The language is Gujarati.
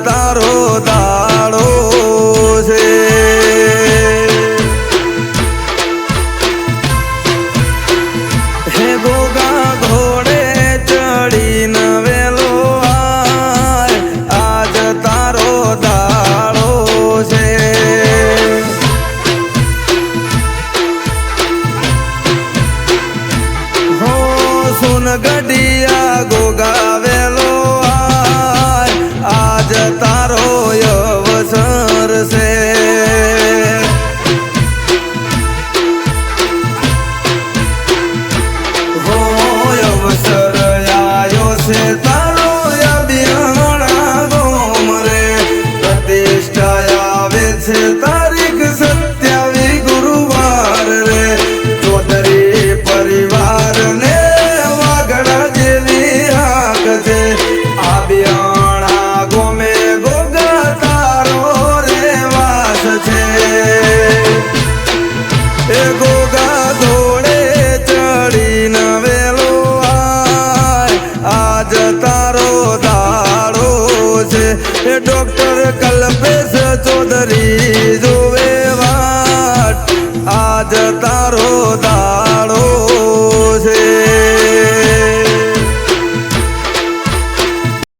તારો દાડો છે હે ગોગા ઘોડે ચડીને વેલો આય આજ તારો દાડો છે હો સોનગઢિયા ગોગા વેલો આય આજ તારો અવસર છે હો અવસર આયો છે તારો અભિયાણા ગોમ રે પ્રતિષ્ઠા આવે છે તારીખ 27 ગુરુવાર રે ચૌધરી પરિવાર ને વાગડા જેવી આંખ છે અભિયાણા ગોમે ગોગા તારો રે વાસ છે એ ગોગા